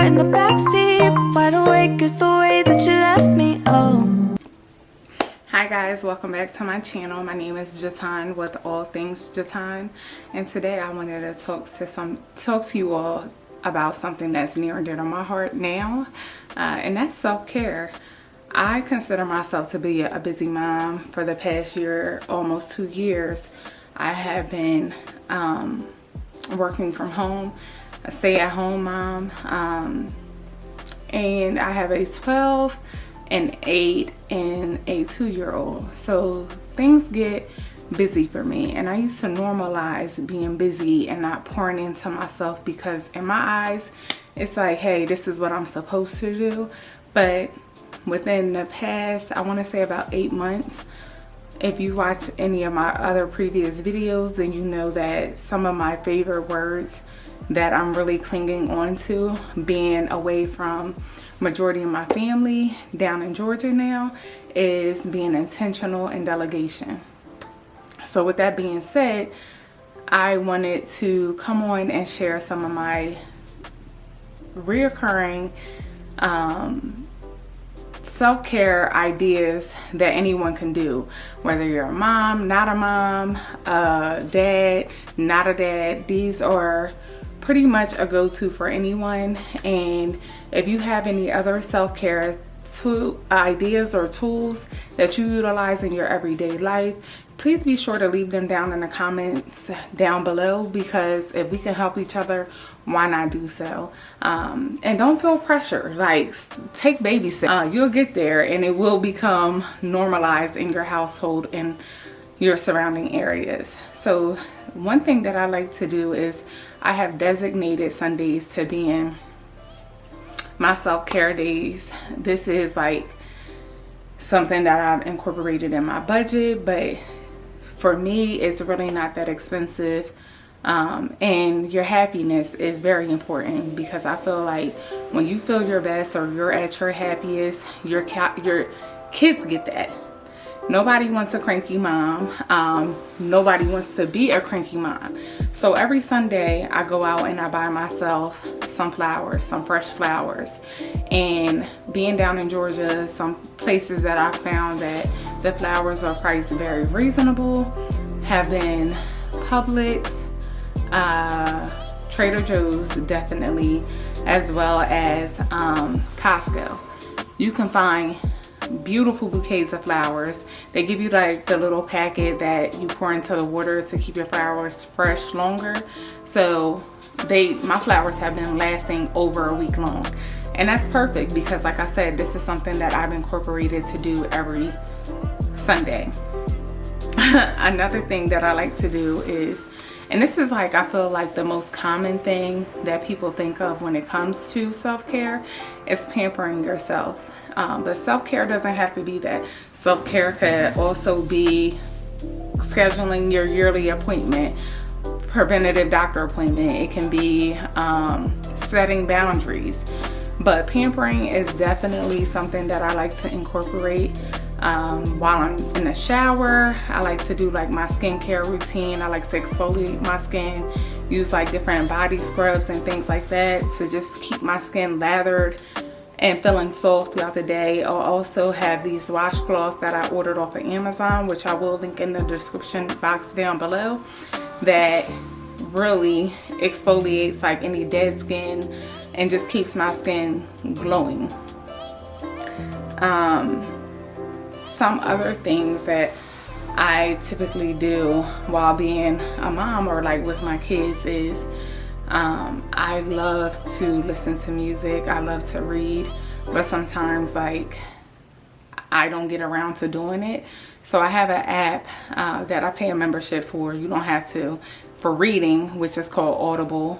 car in the backseat. Wide awake is the way that you left me, oh. Hi guys, welcome back to my channel. My name is Jordyn with All Things Jordyn, and today I wanted to talk to you all about something that's near and dear to my heart now, and that's self-care. I consider myself to be a busy mom. For the past year, almost 2 years, I have been working from home, a stay-at-home mom, and I have a 12, an 8, and a 2-year-old. So things get busy for me, and I used to normalize being busy and not pouring into myself, because in my eyes it's like, hey, this is what I'm supposed to do. But within the past, I want to say about 8 months, if you watch any of my other previous videos, then you know that some of my favorite words that I'm really clinging on to, being away from majority of my family down in Georgia now, is being intentional and delegation. So with that being said, I wanted to come on and share some of my reoccurring self-care ideas that anyone can do, whether you're a mom, not a mom, a dad, not a dad. These are pretty much a go-to for anyone. And if you have any other self-care ideas or tools that you utilize in your everyday life, please be sure to leave them down in the comments down below, because if we can help each other, why not do so? And don't feel pressure. Like, take baby steps. You'll get there, and it will become normalized in your household and your surrounding areas. So one thing that I like to do is I have designated Sundays to being my self-care days. This is like something that I've incorporated in my budget, but for me, it's really not that expensive. And your happiness is very important, because I feel like when you feel your best or you're at your happiest, your kids get that. Nobody wants a cranky mom. Nobody wants to be a cranky mom. So every Sunday I go out and I buy myself some flowers, some fresh flowers. And being down in Georgia, some places that I found that the flowers are priced very reasonable have been Publix, Trader Joe's definitely, as well as Costco. You can find beautiful bouquets of flowers. They give you like the little packet that you pour into the water to keep your flowers fresh longer. So my flowers have been lasting over a week long, and that's perfect, because like I said, this is something that I've incorporated to do every Sunday. Another thing that I like to do is, and this is like, I feel like the most common thing that people think of when it comes to self-care, is pampering yourself. But self-care doesn't have to be that. Self-care could also be scheduling your yearly appointment, preventative doctor appointment. It can be setting boundaries. But pampering is definitely something that I like to incorporate. While I'm in the shower, I like to do like my skincare routine. I like to exfoliate my skin, use like different body scrubs and things like that to just keep my skin lathered and feeling soft throughout the day. I'll also have these washcloths that I ordered off of Amazon, which I will link in the description box down below, that really exfoliates like any dead skin and just keeps my skin glowing. Some other things that I typically do while being a mom or like with my kids is I love to listen to music. I love to read, but sometimes like I don't get around to doing it. So I have an app that I pay a membership for. You don't have to, for reading, which is called Audible,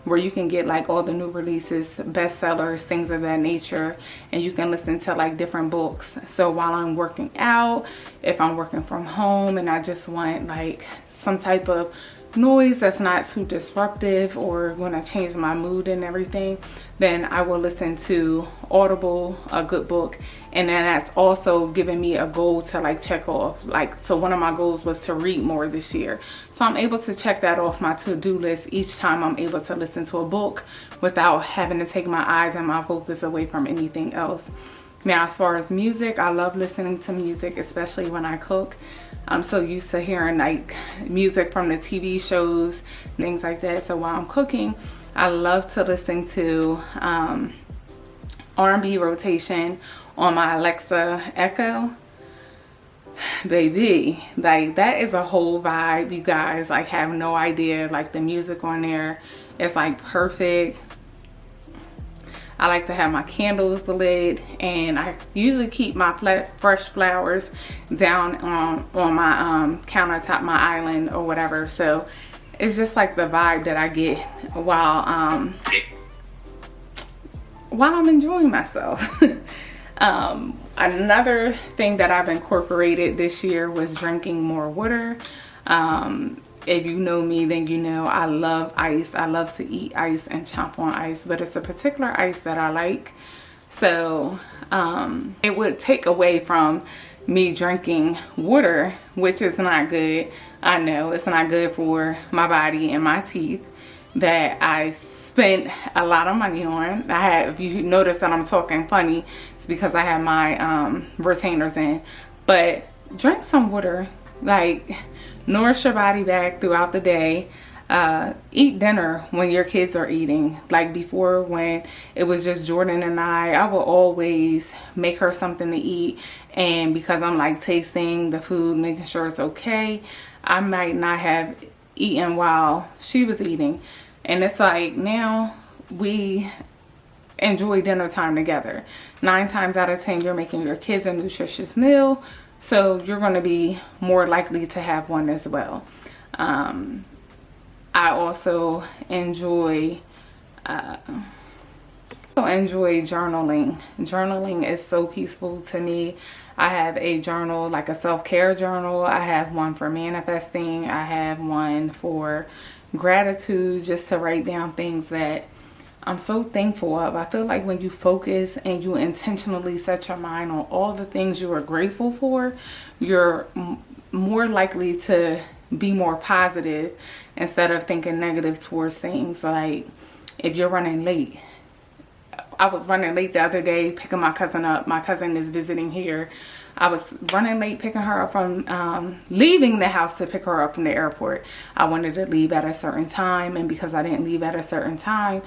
where you can get like all the new releases, bestsellers, things of that nature, and you can listen to like different books. So while I'm working out, if I'm working from home and I just want like some type of noise that's not too disruptive or going to change my mood and everything, then I will listen to Audible, a good book. And then that's also giving me a goal to like check off. Like, so one of my goals was to read more this year. So I'm able to check that off my to-do list each time I'm able to listen to a book without having to take my eyes and my focus away from anything else. Now, as far as music, I love listening to music, especially when I cook. I'm so used to hearing like music from the TV shows, things like that. So while I'm cooking, I love to listen to R&B rotation on my Alexa Echo. Baby, like that is a whole vibe. You guys like have no idea. Like the music on there is like perfect. I like to have my candles lit, and I usually keep my fresh flowers down on my countertop, my island or whatever. So it's just like the vibe that I get while I'm enjoying myself. Another thing that I've incorporated this year was drinking more water. If you know me, then you know I love ice. I love to eat ice and chomp on ice, but it's a particular ice that I like. So it would take away from me drinking water, which is not good. I know it's not good for my body and my teeth that I spent a lot of money on. If you notice that I'm talking funny, it's because I have my retainers in. But drink some water. Like, nourish your body back throughout the day. Eat dinner when your kids are eating. Like before, when it was just Jordyn and I will always make her something to eat, and because I'm like tasting the food, making sure it's okay, I might not have eaten while she was eating. And it's like now we enjoy dinner time together. 9 times out of 10 you're making your kids a nutritious meal, so you're going to be more likely to have one as well. I also enjoy journaling. Journaling is so peaceful to me. I have a journal, like a self-care journal. I have one for manifesting. I have one for gratitude, just to write down things that I'm so thankful of. I feel like when you focus and you intentionally set your mind on all the things you are grateful for, you're more likely to be more positive instead of thinking negative towards things. Like if you're running late, I was running late the other day picking my cousin up. My cousin is visiting here. I was running late picking her up from leaving the house to pick her up from the airport. I wanted to leave at a certain time, and because I didn't leave at a certain time,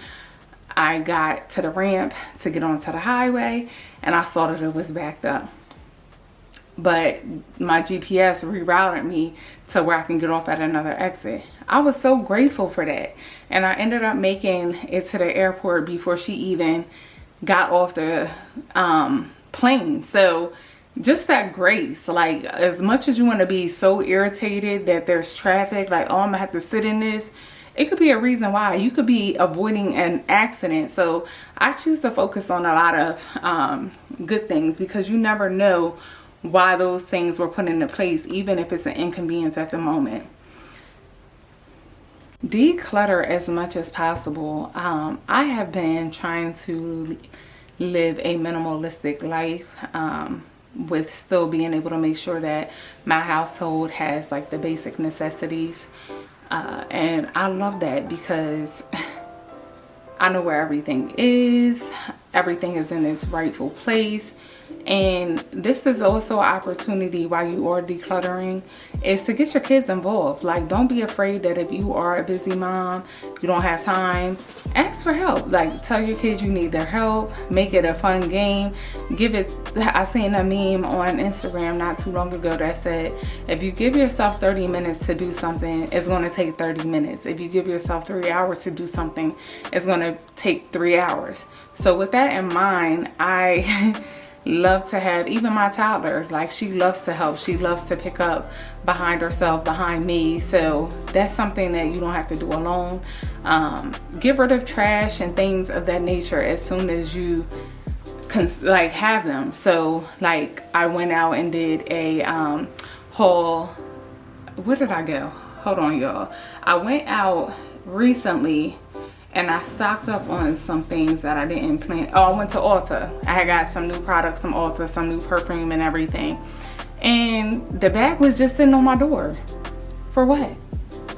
I got to the ramp to get onto the highway and I saw that it was backed up. But my GPS rerouted me to where I can get off at another exit. I was so grateful for that. And I ended up making it to the airport before she even got off the plane. So just that grace, like as much as you want to be so irritated that there's traffic, like, oh, I'm gonna have to sit in this, it could be a reason why. You could be avoiding an accident. So I choose to focus on a lot of good things, because you never know why those things were put into place, even if it's an inconvenience at the moment. Declutter as much as possible. I have been trying to live a minimalistic life, with still being able to make sure that my household has like the basic necessities. And I love that because I know where everything is. Everything is in its rightful place. And this is also an opportunity while you are decluttering, is to get your kids involved. Like, don't be afraid that if you are a busy mom, you don't have time, ask for help. Like, tell your kids you need their help. Make it a fun game. Give it. I seen a meme on Instagram not too long ago that said, if you give yourself 30 minutes to do something, it's going to take 30 minutes. If you give yourself 3 hours to do something, it's going to take 3 hours. So with that in mind, I love to have, even my toddler, like, she loves to help. She loves to pick up behind herself, behind me. So that's something that you don't have to do alone. Get rid of trash and things of that nature as soon as you like have them. So like I went out and did a haul. Where did I go? hold on y'all, I went out recently and I stocked up on some things that I didn't plan. Oh, I went to Ulta. I had got some new products from Ulta, some new perfume and everything. And the bag was just sitting on my door. For what?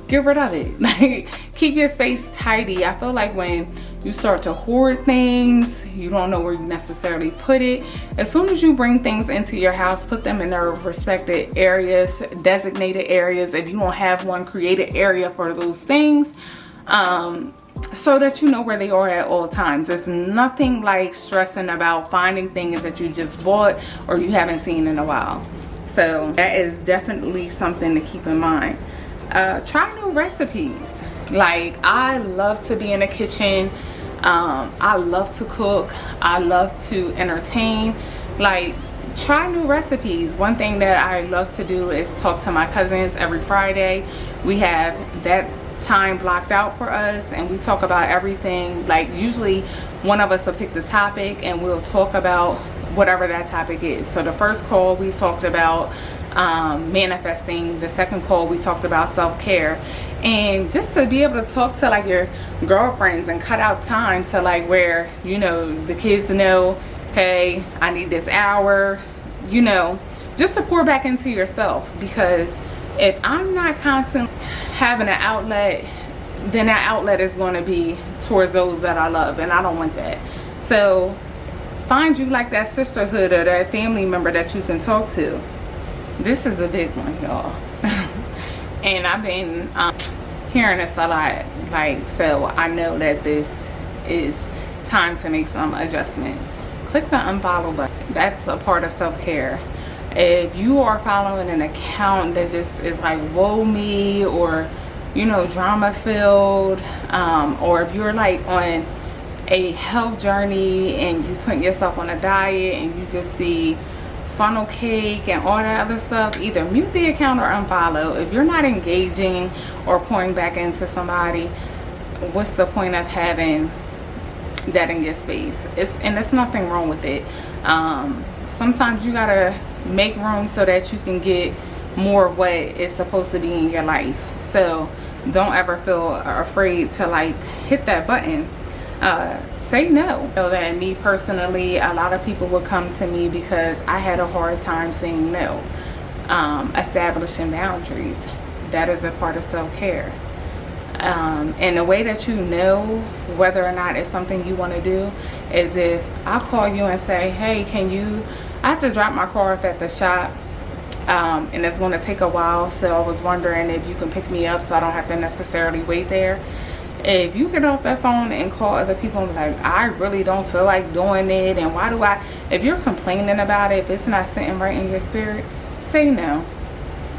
Get rid of it. Like, keep your space tidy. I feel like when you start to hoard things, you don't know where you necessarily put it. As soon as you bring things into your house, put them in their respected areas, designated areas. If you don't have one, create an area for those things. So that you know where they are at all times. It's nothing like stressing about finding things that you just bought or you haven't seen in a while. So that is definitely something to keep in mind. Try new recipes. Like, I love to be in the kitchen. I love to cook. I love to entertain. Like, try new recipes. One thing that I love to do is talk to my cousins every Friday. We have that time blocked out for us and we talk about everything. Like, usually one of us will pick the topic and we'll talk about whatever that topic is. So the first call we talked about manifesting. The second call we talked about self-care. And just to be able to talk to like your girlfriends and cut out time to like where, you know, the kids know, hey, I need this hour, you know, just to pour back into yourself. Because if I'm not constantly having an outlet, then that outlet is going to be towards those that I love, and I don't want that. So find you like that sisterhood or that family member that you can talk to. This is a big one, y'all. And I've been hearing this a lot. Like, so I know that this is time to make some adjustments. Click the unfollow button. That's a part of self-care. If you are following an account that just is like woe me, or you know, drama filled, or if you're like on a health journey and you put yourself on a diet and you just see funnel cake and all that other stuff, either mute the account or unfollow. If you're not engaging or pouring back into somebody, what's the point of having that in your space? And there's nothing wrong with it. Sometimes you gotta make room so that you can get more of what is supposed to be in your life. So don't ever feel afraid to like hit that button. Say no. I know that me personally, a lot of people would come to me because I had a hard time saying no. Establishing boundaries, that is a part of self-care. And the way that you know whether or not it's something you want to do is if I call you and say, hey, I have to drop my car off at the shop, and it's going to take a while, so I was wondering if you can pick me up so I don't have to necessarily wait there. If you get off that phone and call other people and be like, I really don't feel like doing it, and why do I, if you're complaining about it, if it's not sitting right in your spirit, say no.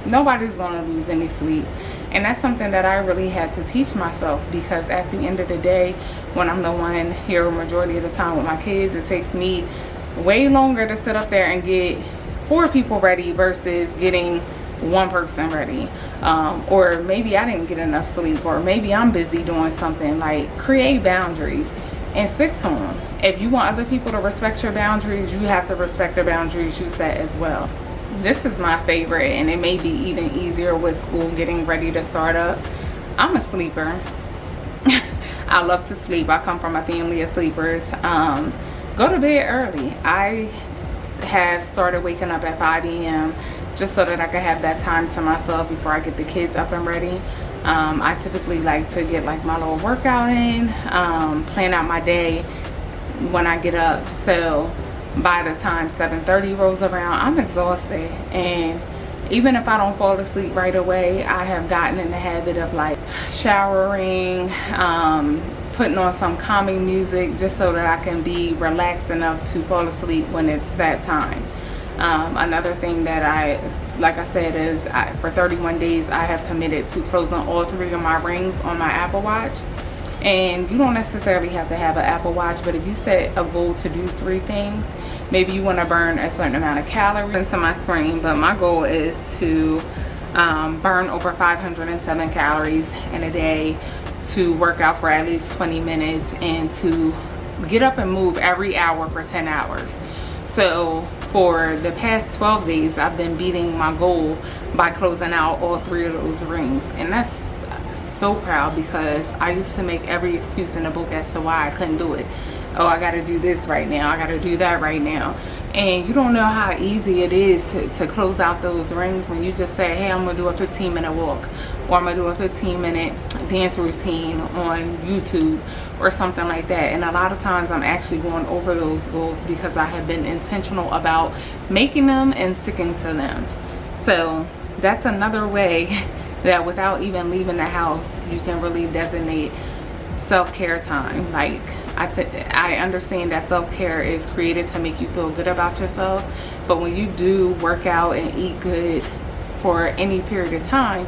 Nobody's going to lose any sleep. And that's something that I really had to teach myself, because at the end of the day, when I'm the one here majority of the time with my kids, it takes me way longer to sit up there and get 4 people ready versus getting 1 person ready. Or maybe I didn't get enough sleep, or maybe I'm busy doing something. Like, create boundaries and stick to them. If you want other people to respect your boundaries, you have to respect the boundaries you set as well. This is my favorite, and it may be even easier with school getting ready to start up. I'm a sleeper. I love to sleep. I come from a family of sleepers. Go to bed early. I have started waking up at 5 a.m. just so that I can have that time to myself before I get the kids up and ready. I typically like to get like my little workout in, plan out my day when I get up. So by the time 7:30 rolls around, I'm exhausted. And even if I don't fall asleep right away, I have gotten in the habit of like showering, putting on some calming music just so that I can be relaxed enough to fall asleep when it's that time. Another thing that like I said, is for 31 days I have committed to closing all 3 of my rings on my Apple Watch. And you don't necessarily have to have an Apple Watch, but if you set a goal to do 3 things, maybe you want to burn a certain amount of calories into my screen, but my goal is to burn over 507 calories in a day, to work out for at least 20 minutes, and to get up and move every hour for 10 hours. So for the past 12 days, I've been beating my goal by closing out all 3 of those rings. And that's so proud, because I used to make every excuse in the book as to why I couldn't do it. Oh, I gotta do this right now, I gotta do that right now. And you don't know how easy it is to close out those rings when you just say, hey, I'm gonna do a 15-minute walk, or I'm gonna do a 15-minute dance routine on YouTube or something like that. And a lot of times I'm actually going over those goals because I have been intentional about making them and sticking to them. So that's another way that without even leaving the house, you can really designate self-care time. Like, I understand that self-care is created to make you feel good about yourself, but when you do work out and eat good for any period of time,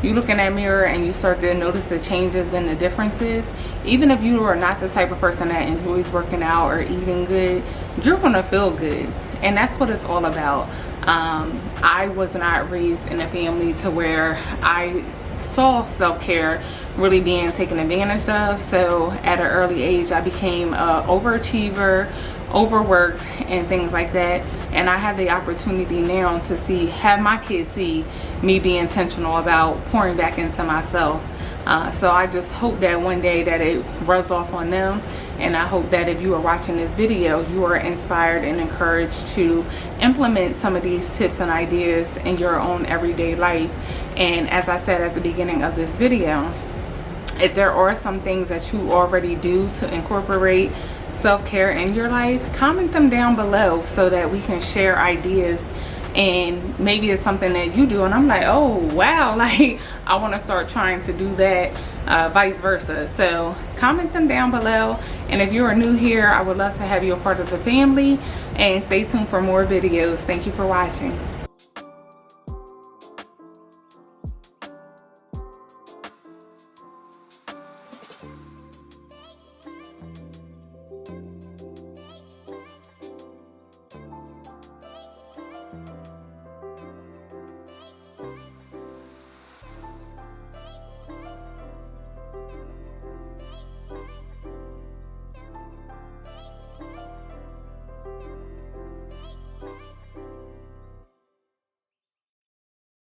you look in that mirror and you start to notice the changes and the differences. Even if you are not the type of person that enjoys working out or eating good, you're gonna feel good. And that's what it's all about. I was not raised in a family to where I saw self-care really being taken advantage of. So at an early age, I became an overachiever, overworked, and things like that. And I have the opportunity now to have my kids see me be intentional about pouring back into myself. So I just hope that one day that it rubs off on them. And I hope that if you are watching this video, you are inspired and encouraged to implement some of these tips and ideas in your own everyday life. And as I said at the beginning of this video, if there are some things that you already do to incorporate self-care in your life, comment them down below so that we can share ideas. And maybe it's something that you do and I'm like, oh wow, like I want to start trying to do that, vice versa. So comment them down below. And if you are new here, I would love to have you a part of the family, and stay tuned for more videos. Thank you for watching.